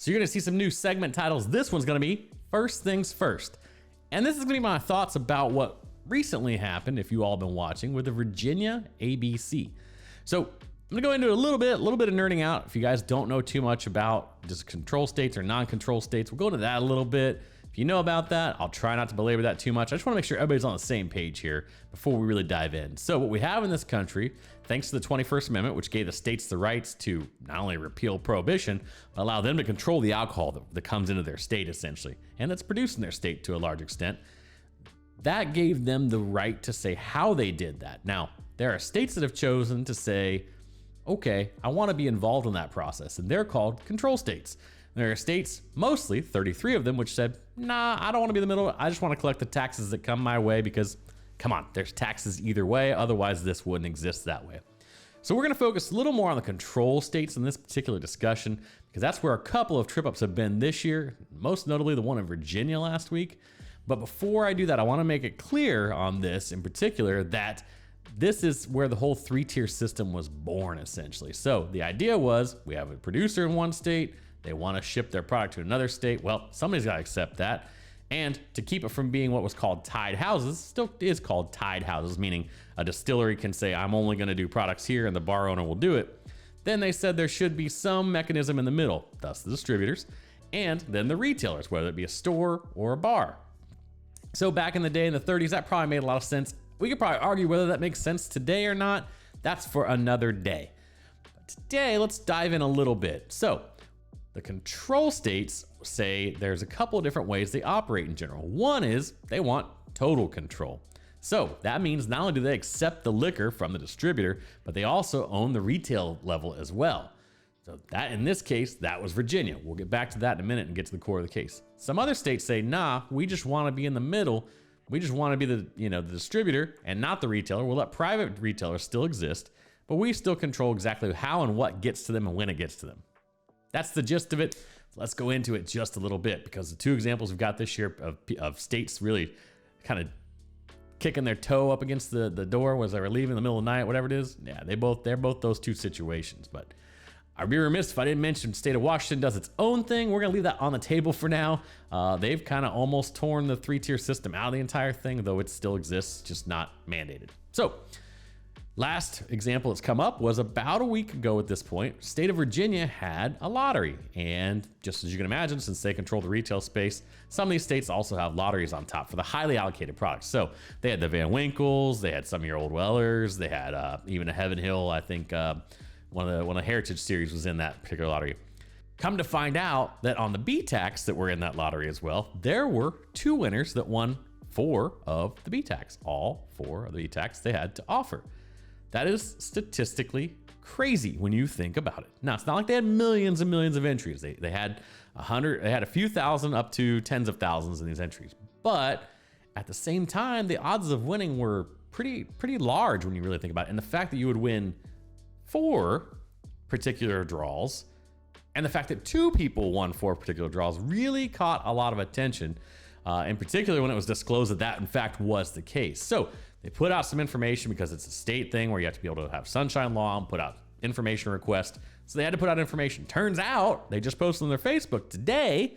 So you're gonna see some new segment titles. This one's gonna be First Things First. And this is gonna be my thoughts about what recently happened, if you all been watching, with the Virginia ABC. So I'm gonna go into a little bit of nerding out. If you guys don't know too much about just control states or non-control states, we'll go into that a little bit. If you know about that, I'll try not to belabor that too much. I just wanna make sure everybody's on the same page here before we really dive in. So what we have in this country, thanks to the 21st Amendment, which gave the states the rights to not only repeal prohibition, but allow them to control the alcohol that comes into their state essentially, and that's produced in their state to a large extent. That gave them the right to say how they did that. Now, there are states that have chosen to say, okay, I want to be involved in that process, and they're called control states. There are states, mostly 33 of them, which said, nah, I don't want to be in the middle. I just want to collect the taxes that come my way because, come on, there's taxes either way. Otherwise, this wouldn't exist that way. So we're going to focus a little more on the control states in this particular discussion because that's where a couple of trip-ups have been this year, most notably the one in Virginia last week. But before I do that, I want to make it clear on this in particular that this is where the whole three-tier system was born, essentially. So the idea was we have a producer in one state, they want to ship their product to another state. Well, somebody's got to accept that. And to keep it from being what was called tied houses, still is called tied houses, meaning a distillery can say, I'm only going to do products here and the bar owner will do it. Then they said there should be some mechanism in the middle, thus the distributors, and then the retailers, whether it be a store or a bar. So back in the day in the 30s, that probably made a lot of sense. We could probably argue whether that makes sense today or not. That's for another day. But today, let's dive in a little bit. So the control states say there's a couple of different ways they operate in general. One is they want total control. So that means not only do they accept the liquor from the distributor, but they also own the retail level as well. So that, in this case, that was Virginia. We'll get back to that in a minute and get to the core of the case. Some other states say, nah, we just want to be in the middle. We just want to be the distributor and not the retailer. We'll let private retailers still exist, but we still control exactly how and what gets to them and when it gets to them. That's the gist of it. Let's go into it just a little bit because the two examples we've got this year of states really kind of kicking their toe up against the door as they were leaving in the middle of the night, whatever it is. Yeah, they're both those two situations. But I'd be remiss if I didn't mention the state of Washington does its own thing. We're gonna leave that on the table for now. They've kind of almost torn the three-tier system out of the entire thing, though it still exists, just not mandated. So last example that's come up was about a week ago at this point. State of Virginia had a lottery. And just as you can imagine, since they control the retail space, some of these states also have lotteries on top for the highly allocated products. So they had the Van Winkles, they had some of your Old Wellers, they had even a Heaven Hill, I think one of the Heritage series was in that particular lottery. Come to find out that on the B-Tax that were in that lottery as well, there were two winners that won 4 of the B-Tax, all 4 of the B-Tax they had to offer. That is statistically crazy when you think about it. Now, it's not like they had millions and millions of entries. They had 100, they had a few thousand up to tens of thousands in these entries. But at the same time, the odds of winning were pretty large when you really think about it. And the fact that you would win 4 particular draws and the fact that 2 people won 4 particular draws really caught a lot of attention, in particular when it was disclosed that that in fact was the case. So they put out some information because it's a state thing where you have to be able to have sunshine law and put out information requests. So they had to put out information. Turns out they just posted on their Facebook today.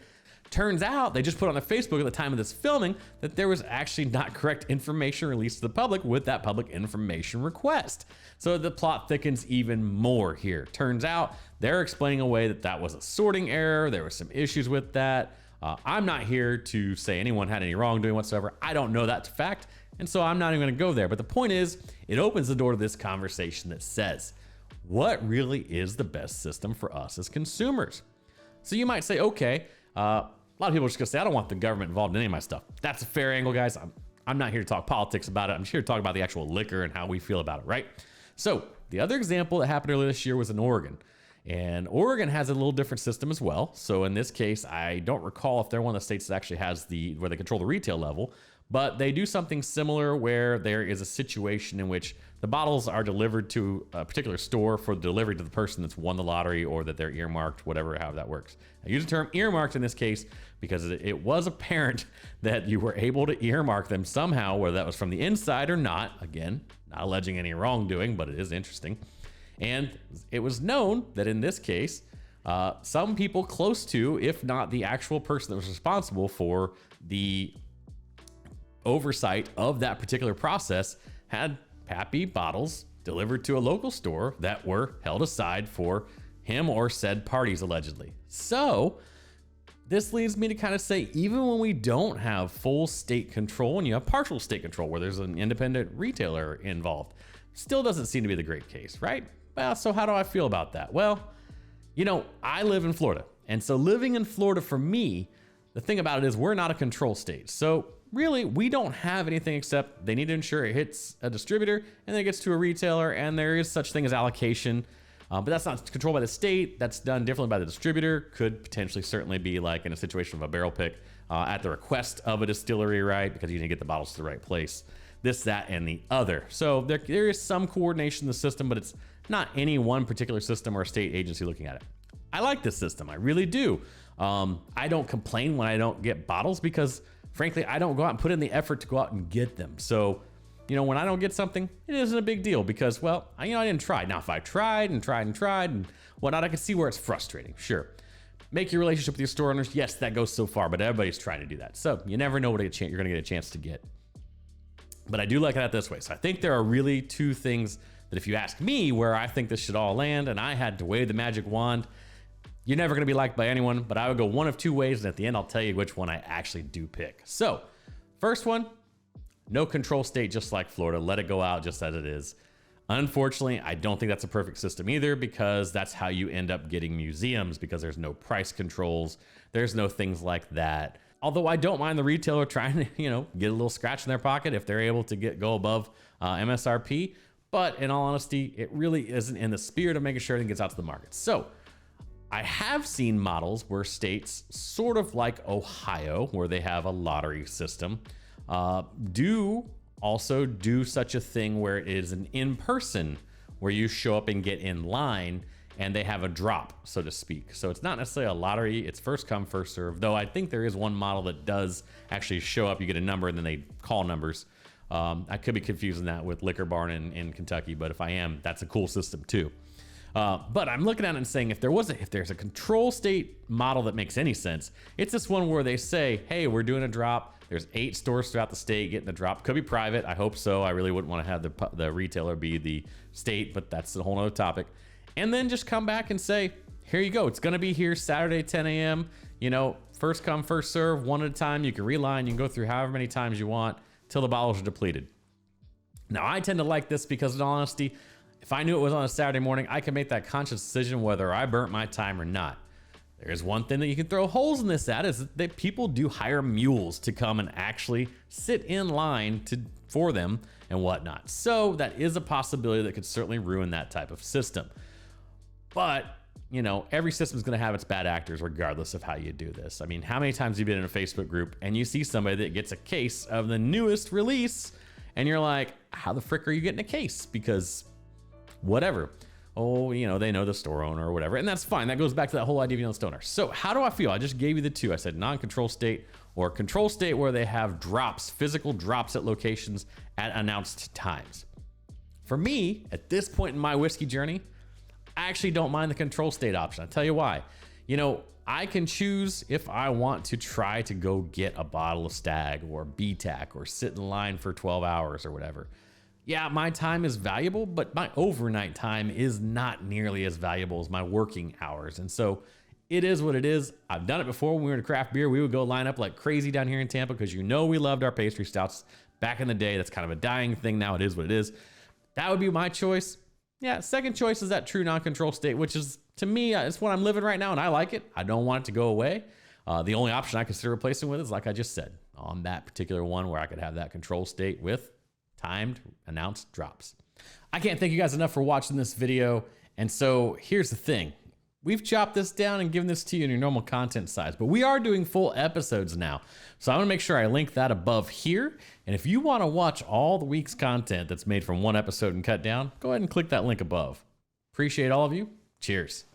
Turns out they just put on their Facebook at the time of this filming that there was actually not correct information released to the public with that public information request. So the plot thickens even more here. Turns out they're explaining away that that was a sorting error. There were some issues with that. I'm not here to say anyone had any wrongdoing whatsoever. I don't know that to fact. And so I'm not even going to go there. But the point is, it opens the door to this conversation that says, what really is the best system for us as consumers? So you might say, okay, a lot of people are just gonna say, I don't want the government involved in any of my stuff. That's a fair angle, guys. I'm not here to talk politics about it. I'm just here to talk about the actual liquor and how we feel about it, right? So the other example that happened earlier this year was in Oregon. And Oregon has a little different system as well. So in this case, I don't recall if they're one of the states that actually has where they control the retail level, but they do something similar where there is a situation in which the bottles are delivered to a particular store for delivery to the person that's won the lottery or that they're earmarked, whatever, how that works. I use the term earmarked in this case because it was apparent that you were able to earmark them somehow, whether that was from the inside or not. Again, not alleging any wrongdoing, but it is interesting. And it was known that in this case, some people close to, if not the actual person that was responsible for the oversight of that particular process, had Pappy bottles delivered to a local store that were held aside for him or said parties, allegedly. So this leads me to kind of say, even when we don't have full state control and you have partial state control where there's an independent retailer involved, still doesn't seem to be the great case, right? Well, so how do I feel about that? Well, you know, I live in Florida. And so living in Florida for me, the thing about it is we're not a control state. So really, we don't have anything except they need to ensure it hits a distributor and then it gets to a retailer, and there is such thing as allocation. But that's not controlled by the state. That's done differently by the distributor. Could potentially certainly be like in a situation of a barrel pick at the request of a distillery, right? Because you need to get the bottles to the right place. This, that, and the other. So there is some coordination in the system, but it's not any one particular system or state agency looking at it. I like this system. I really do. I don't complain when I don't get bottles because, frankly, I don't go out and put in the effort to go out and get them. So, you know, when I don't get something, it isn't a big deal because, well, I didn't try. Now, if I tried and whatnot, I can see where it's frustrating. Sure. Make your relationship with your store owners. Yes, that goes so far, but everybody's trying to do that. So you never know what you're going to get a chance to get. But I do like it this way. So I think there are really two things that if you ask me where I think this should all land and I had to wave the magic wand, you're never going to be liked by anyone, but I would go one of two ways. And at the end, I'll tell you which one I actually do pick. So first one, no control state, just like Florida. Let it go out just as it is. Unfortunately, I don't think that's a perfect system either, because that's how you end up getting museums, because there's no price controls. There's no things like that. Although I don't mind the retailer trying to, get a little scratch in their pocket if they're able to go above MSRP. But in all honesty, it really isn't in the spirit of making sure everything gets out to the market. So I have seen models where states, sort of like Ohio, where they have a lottery system, do such a thing where it is an in-person, where you show up and get in line and they have a drop, so to speak. So it's not necessarily a lottery, it's first come, first serve, though I think there is one model that does actually show up, you get a number and then they call numbers. I could be confusing that with Liquor Barn in Kentucky, but if I am, that's a cool system too. But I'm looking at it and saying, if there's a control state model that makes any sense, it's this one where they say, hey, we're doing a drop. There's 8 stores throughout the state getting the drop. Could be private. I hope so. I really wouldn't want to have the retailer be the state, but that's a whole other topic. And then just come back and say, here you go. It's going to be here Saturday, 10 a.m. First come, first serve, one at a time. You can reline. You can go through however many times you want till the bottles are depleted. Now, I tend to like this because, in all honesty, if I knew it was on a Saturday morning, I could make that conscious decision whether I burnt my time or not. There's one thing that you can throw holes in this at, is that people do hire mules to come and actually sit in line for them and whatnot. So that is a possibility that could certainly ruin that type of system. But, every system is going to have its bad actors regardless of how you do this. I mean, how many times have you been in a Facebook group and you see somebody that gets a case of the newest release and you're like, how the frick are you getting a case? Because whatever. Oh, they know the store owner or whatever. And that's fine. That goes back to that whole idea of the store owner. So how do I feel? I just gave you the two. I said non-control state or control state, where they have drops, physical drops at locations at announced times. For me, at this point in my whiskey journey, I actually don't mind the control state option. I'll tell you why. I can choose if I want to try to go get a bottle of Stag or BTAC or sit in line for 12 hours or whatever. Yeah, my time is valuable, but my overnight time is not nearly as valuable as my working hours. And so it is what it is. I've done it before. When we were in craft beer, we would go line up like crazy down here in Tampa because we loved our pastry stouts back in the day. That's kind of a dying thing now. It is what it is. That would be my choice. Yeah, second choice is that true non-control state, which is, to me, it's what I'm living right now, and I like it. I don't want it to go away. The only option I consider replacing with is, like I just said, on that particular one where I could have that control state with timed announced drops. I can't thank you guys enough for watching this video. And so here's the thing. We've chopped this down and given this to you in your normal content size, but we are doing full episodes now. So I'm gonna make sure I link that above here. And if you wanna watch all the week's content that's made from one episode and cut down, go ahead and click that link above. Appreciate all of you. Cheers.